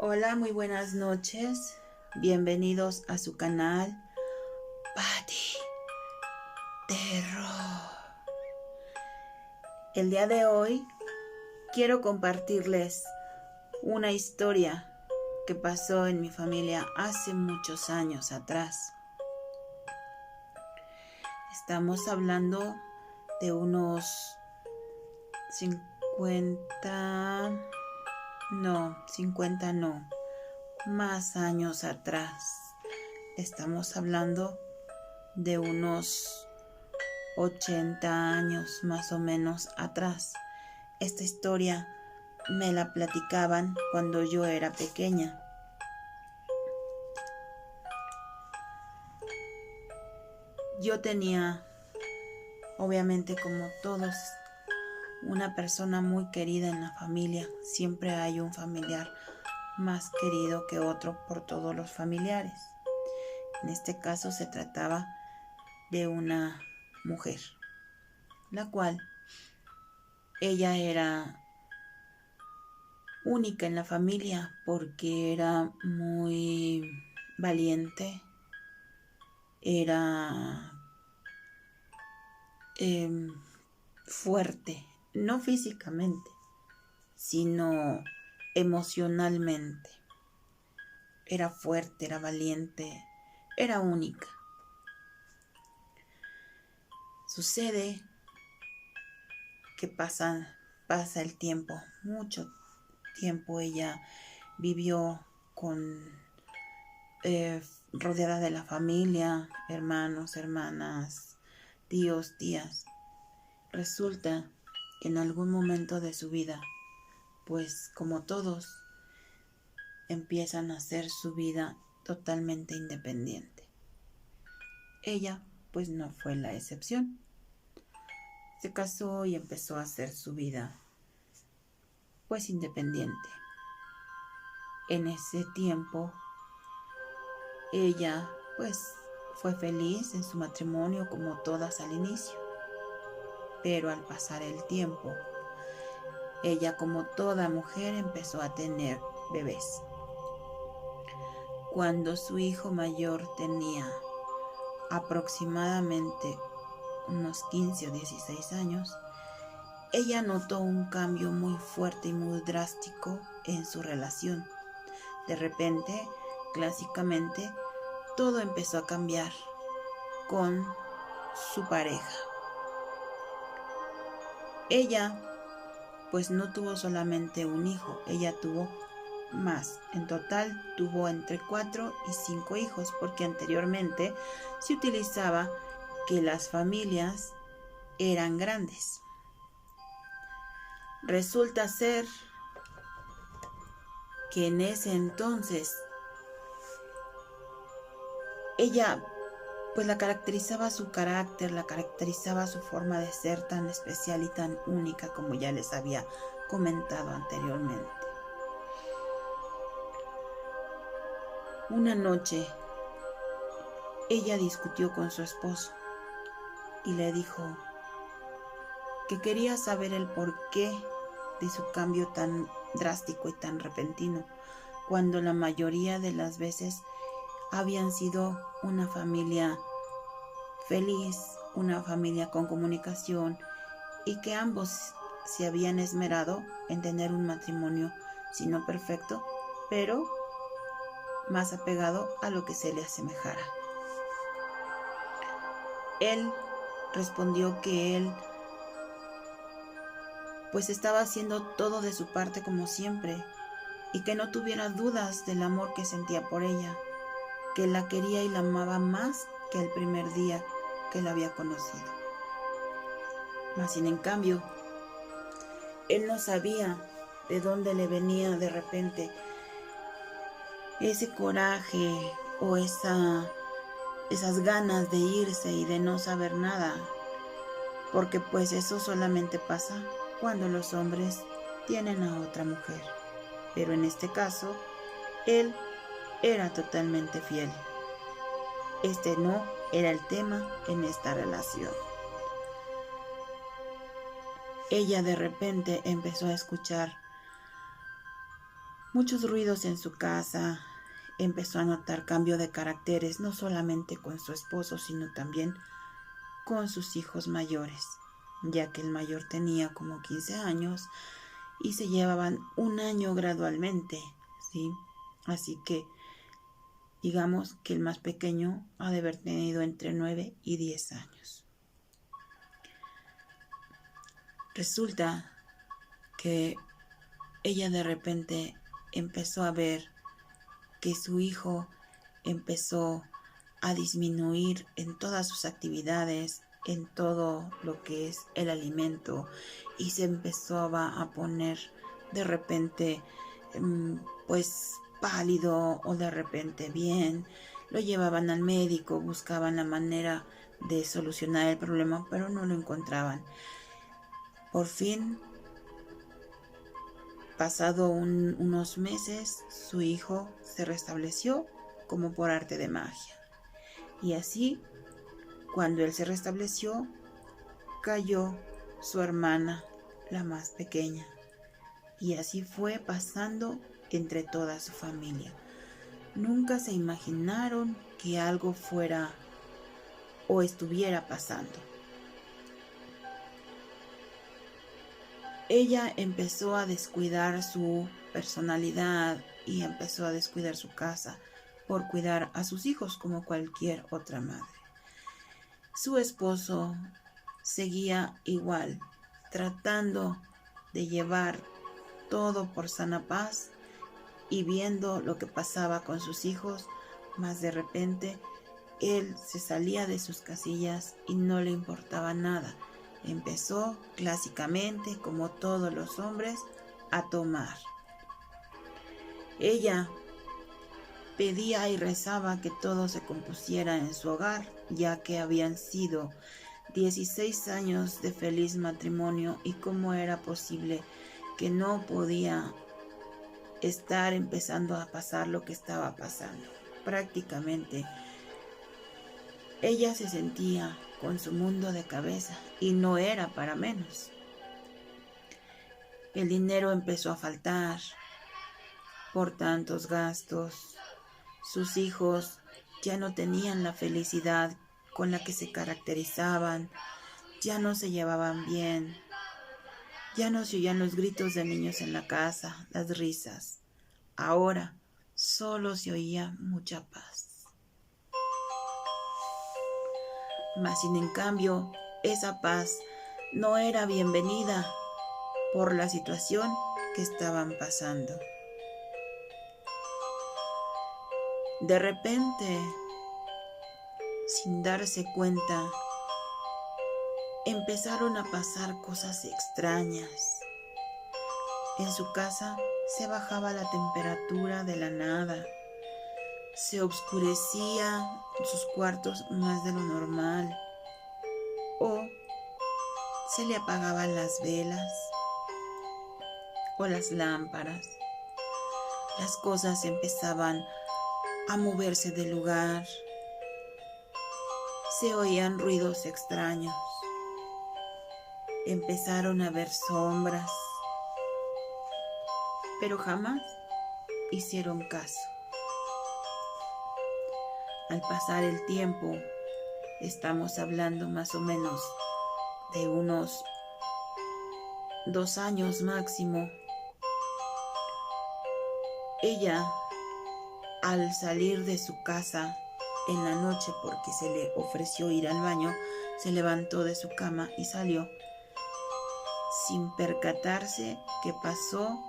Hola, muy buenas noches. Bienvenidos a su canal Patti Terror. El día de hoy quiero compartirles una historia que pasó en mi familia hace muchos años atrás. Estamos hablando de unos 50 no, más años atrás. Estamos hablando de unos 80 años más o menos atrás. Esta historia me la platicaban cuando yo era pequeña. Yo tenía, obviamente como todos, una persona muy querida en la familia. Siempre hay un familiar más querido que otro por todos los familiares. En este caso se trataba de una mujer, la cual ella era única en la familia porque era muy valiente, era fuerte, no físicamente, sino emocionalmente. Era fuerte, era valiente, era única. Sucede que pasa el tiempo, mucho tiempo ella vivió rodeada de la familia, hermanos, hermanas, tíos, tías. Resulta que en algún momento de su vida, pues como todos, empiezan a hacer su vida totalmente independiente. Ella, pues no fue la excepción. Se casó y empezó a hacer su vida, pues independiente. En ese tiempo, ella, pues, fue feliz en su matrimonio como todas al inicio. Pero al pasar el tiempo, ella, como toda mujer, empezó a tener bebés. Cuando su hijo mayor tenía aproximadamente unos 15 o 16 años, ella notó un cambio muy fuerte y muy drástico en su relación. De repente, clásicamente, todo empezó a cambiar con su pareja. Ella, pues no tuvo solamente un hijo, ella tuvo más. En total tuvo entre 4 y 5 hijos, porque anteriormente se utilizaba que las familias eran grandes. Resulta ser que en ese entonces ella, pues la caracterizaba su carácter, la caracterizaba su forma de ser tan especial y tan única, como ya les había comentado anteriormente. Una noche, ella discutió con su esposo y le dijo que quería saber el porqué de su cambio tan drástico y tan repentino, cuando la mayoría de las veces habían sido una familia feliz, una familia con comunicación, y que ambos se habían esmerado en tener un matrimonio, si no perfecto, pero más apegado a lo que se le asemejara. Él respondió que él pues estaba haciendo todo de su parte como siempre, y que no tuviera dudas del amor que sentía por ella, que la quería y la amaba más que el primer día que la había conocido. Mas sin en cambio, él no sabía de dónde le venía de repente ese coraje o esas ganas de irse y de no saber nada, porque pues eso solamente pasa cuando los hombres tienen a otra mujer. Pero en este caso, él era totalmente fiel. Este no era el tema en esta relación. Ella de repente empezó a escuchar muchos ruidos en su casa. Empezó a notar cambio de caracteres, no solamente con su esposo, sino también con sus hijos mayores, ya que el mayor tenía como 15 años y se llevaban un año gradualmente, ¿sí? Así que digamos que el más pequeño ha de haber tenido entre 9 y 10 años. Resulta que ella de repente empezó a ver que su hijo empezó a disminuir en todas sus actividades, en todo lo que es el alimento, y se empezó a poner de repente pues pálido o de repente bien. Lo llevaban al médico, buscaban la manera de solucionar el problema, pero no lo encontraban. Por fin, pasado unos meses, su hijo se restableció como por arte de magia. Y así, cuando él se restableció, cayó su hermana, la más pequeña. Y así fue pasando entre toda su familia. Nunca se imaginaron que algo fuera o estuviera pasando. Ella empezó a descuidar su personalidad y empezó a descuidar su casa por cuidar a sus hijos como cualquier otra madre. Su esposo seguía igual, tratando de llevar todo por sana paz y viendo lo que pasaba con sus hijos, mas de repente él se salía de sus casillas y no le importaba nada. Empezó clásicamente, como todos los hombres, a tomar. Ella pedía y rezaba que todo se compusiera en su hogar, ya que habían sido 16 años de feliz matrimonio y cómo era posible que no podía estar empezando a pasar lo que estaba pasando. Prácticamente ella se sentía con su mundo de cabeza y no era para menos. El dinero empezó a faltar por tantos gastos. Sus hijos ya no tenían la felicidad con la que se caracterizaban, ya no se llevaban bien, ya no se oían los gritos de niños en la casa, las risas. Ahora solo se oía mucha paz. Mas sin en cambio, esa paz no era bienvenida por la situación que estaban pasando. De repente, sin darse cuenta, empezaron a pasar cosas extrañas. En su casa se bajaba la temperatura de la nada. Se oscurecía sus cuartos más de lo normal. O se le apagaban las velas o las lámparas. Las cosas empezaban a moverse del lugar. Se oían ruidos extraños. Empezaron a ver sombras, pero jamás hicieron caso. Al pasar el tiempo, estamos hablando más o menos de unos 2 años máximo, ella, al salir de su casa en la noche porque se le ofreció ir al baño, se levantó de su cama y salió sin percatarse qué pasó,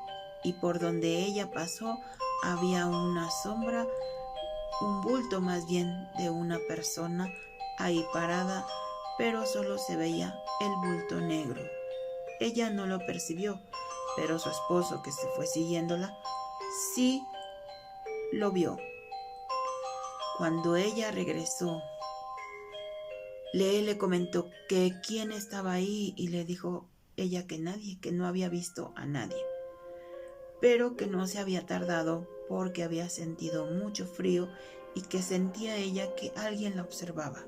y por donde ella pasó había una sombra, un bulto más bien de una persona ahí parada, pero solo se veía el bulto negro. Ella no lo percibió, pero su esposo, que se fue siguiéndola, sí lo vio. Cuando ella regresó, le comentó que quién estaba ahí y le dijo ella que nadie, que no había visto a nadie, pero que no se había tardado porque había sentido mucho frío y que sentía ella que alguien la observaba.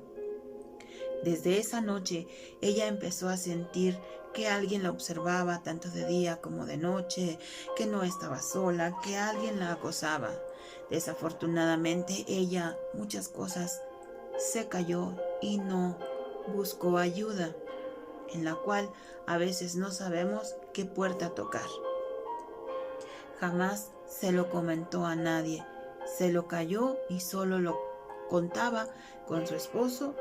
Desde esa noche ella empezó a sentir que alguien la observaba tanto de día como de noche, que no estaba sola, que alguien la acosaba. Desafortunadamente ella muchas cosas se cayó y no buscó ayuda, en la cual a veces no sabemos qué puerta tocar. Jamás se lo comentó a nadie, se lo calló y solo lo contaba con su esposo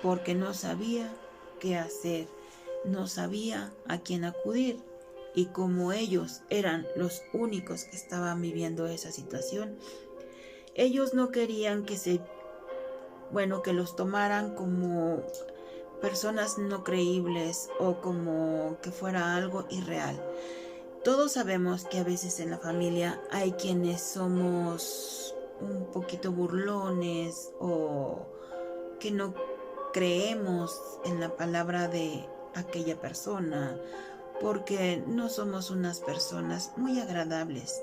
porque no sabía qué hacer, no sabía a quién acudir. Y como ellos eran los únicos que estaban viviendo esa situación, ellos no querían que los tomaran como personas no creíbles o como que fuera algo irreal. Todos sabemos que a veces en la familia hay quienes somos un poquito burlones o que no creemos en la palabra de aquella persona porque no somos unas personas muy agradables.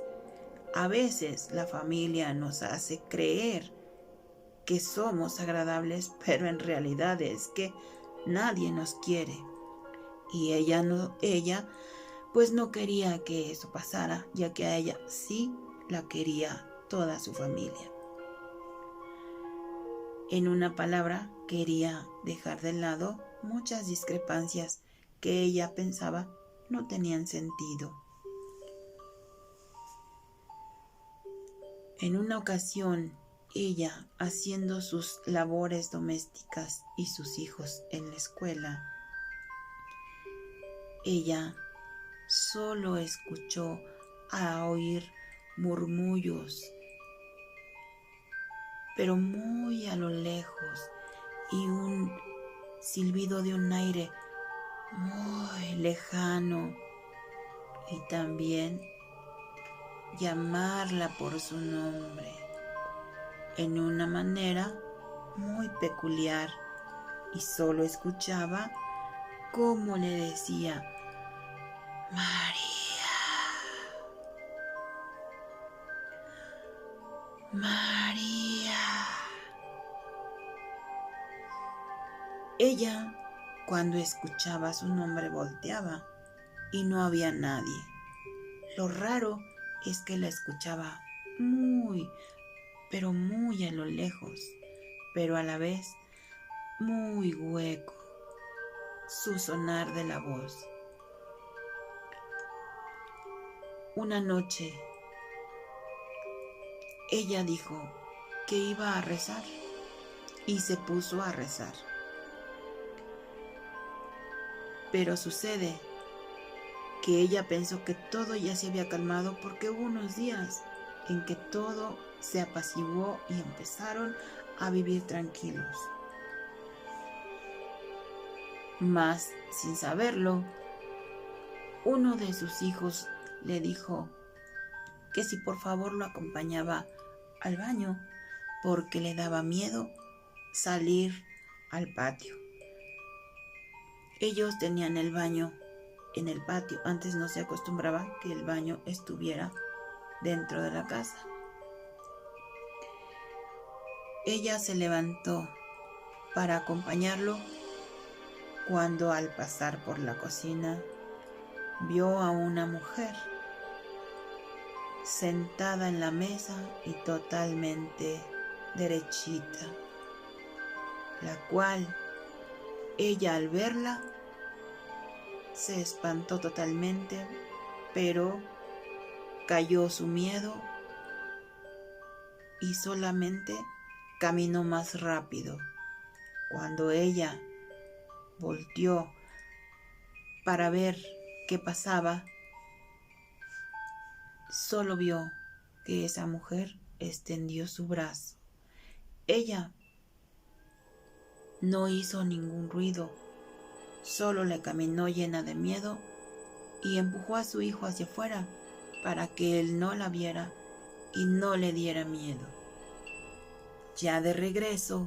A veces la familia nos hace creer que somos agradables, pero en realidad es que nadie nos quiere. Y ella pues no quería que eso pasara, ya que a ella sí la quería toda su familia. En una palabra, quería dejar de lado muchas discrepancias que ella pensaba no tenían sentido. En una ocasión, ella, haciendo sus labores domésticas y sus hijos en la escuela, ella solo escuchó a oír murmullos, pero muy a lo lejos, y un silbido de un aire muy lejano, y también llamarla por su nombre en una manera muy peculiar, y solo escuchaba cómo le decía: María, María. Ella, cuando escuchaba su nombre, volteaba y no había nadie. Lo raro es que la escuchaba muy, pero muy a lo lejos, pero a la vez muy hueco su sonar de la voz. Una noche, ella dijo que iba a rezar y se puso a rezar. Pero sucede que ella pensó que todo ya se había calmado porque hubo unos días en que todo se apaciguó y empezaron a vivir tranquilos. Mas, sin saberlo, uno de sus hijos le dijo que si por favor lo acompañaba al baño porque le daba miedo salir al patio. Ellos tenían el baño en el patio. Antes no se acostumbraba que el baño estuviera dentro de la casa. Ella se levantó para acompañarlo cuando al pasar por la cocina vio a una mujer sentada en la mesa y totalmente derechita, la cual ella al verla se espantó totalmente, pero cayó su miedo y solamente caminó más rápido. Cuando ella volteó para ver qué pasaba, solo vio que esa mujer extendió su brazo. Ella no hizo ningún ruido, solo le caminó llena de miedo y empujó a su hijo hacia afuera para que él no la viera y no le diera miedo. Ya de regreso,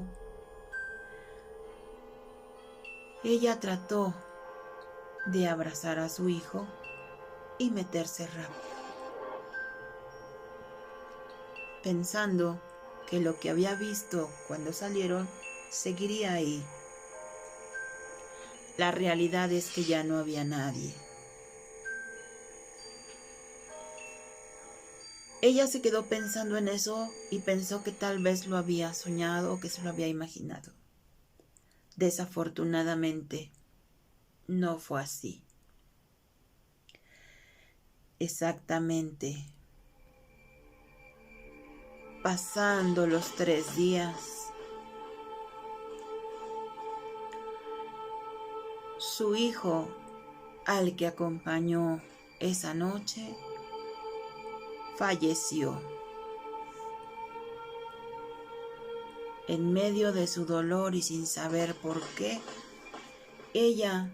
ella trató de abrazar a su hijo y meterse rápido, pensando que lo que había visto cuando salieron seguiría ahí. La realidad es que ya no había nadie. Ella se quedó pensando en eso y pensó que tal vez lo había soñado o que se lo había imaginado. Desafortunadamente, no fue así. Exactamente. Pasando los 3 días, su hijo, al que acompañó esa noche, falleció. En medio de su dolor y sin saber por qué, ella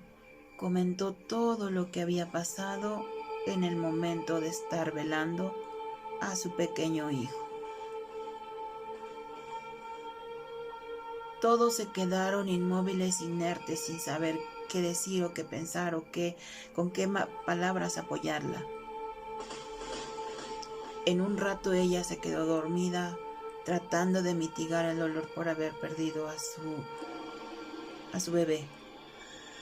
comentó todo lo que había pasado en el momento de estar velando a su pequeño hijo. Todos se quedaron inmóviles, inertes, sin saber qué decir o qué pensar o con qué palabras apoyarla. En un rato ella se quedó dormida, tratando de mitigar el dolor por haber perdido a su bebé,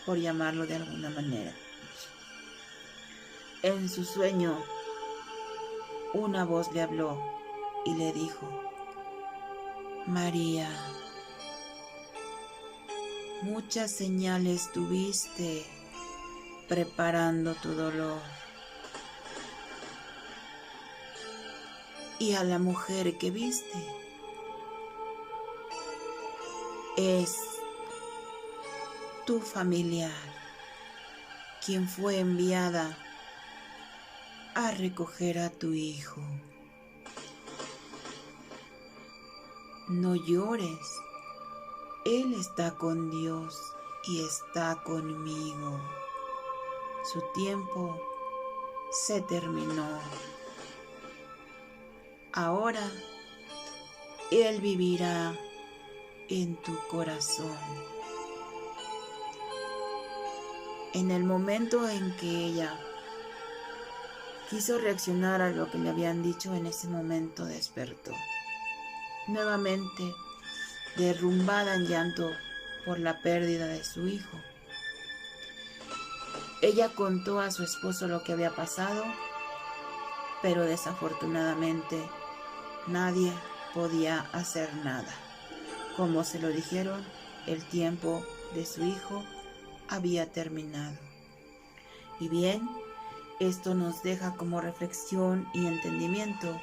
por llamarlo de alguna manera. En su sueño, una voz le habló y le dijo: María, muchas señales tuviste preparando tu dolor. Y a la mujer que viste es tu familiar, quien fue enviada a recoger a tu hijo. No llores, Él está con Dios y está conmigo. Su tiempo se terminó. Ahora Él vivirá en tu corazón. En el momento en que ella quiso reaccionar a lo que le habían dicho, en ese momento despertó. Nuevamente derrumbada en llanto por la pérdida de su hijo. Ella contó a su esposo lo que había pasado, pero desafortunadamente nadie podía hacer nada. Como se lo dijeron, el tiempo de su hijo había terminado. Y bien, esto nos deja como reflexión y entendimiento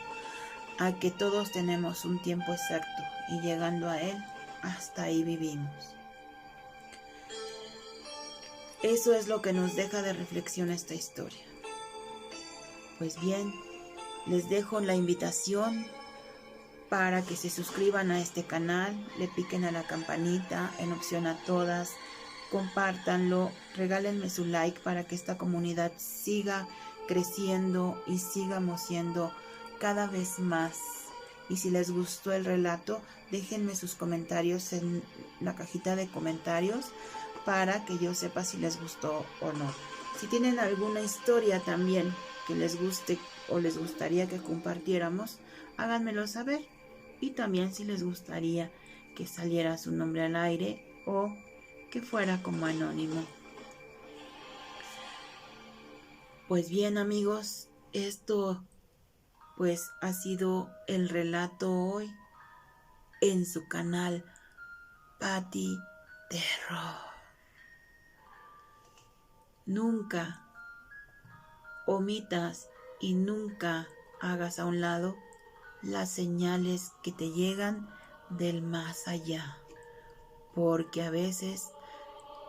a que todos tenemos un tiempo exacto y llegando a él, hasta ahí vivimos. Eso es lo que nos deja de reflexión esta historia. Pues bien, les dejo la invitación para que se suscriban a este canal, le piquen a la campanita, en opción a todas, compártanlo, regálenme su like para que esta comunidad siga creciendo y sigamos siendo cada vez más. Y si les gustó el relato, déjenme sus comentarios en la cajita de comentarios para que yo sepa si les gustó o no. Si tienen alguna historia también que les guste o les gustaría que compartiéramos, háganmelo saber. Y también si les gustaría que saliera su nombre al aire o que fuera como anónimo. Pues bien, amigos, esto pues ha sido el relato hoy en su canal Patti Terror. Nunca omitas y nunca hagas a un lado las señales que te llegan del más allá, porque a veces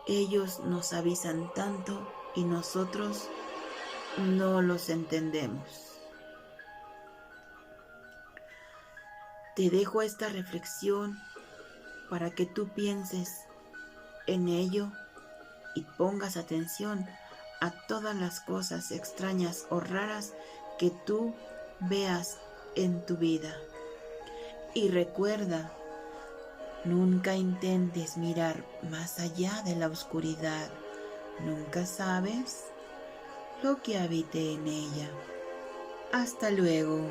ellos nos avisan tanto y nosotros no los entendemos. Te dejo esta reflexión para que tú pienses en ello y pongas atención a todas las cosas extrañas o raras que tú veas en tu vida. Y recuerda, nunca intentes mirar más allá de la oscuridad. Nunca sabes lo que habite en ella. Hasta luego.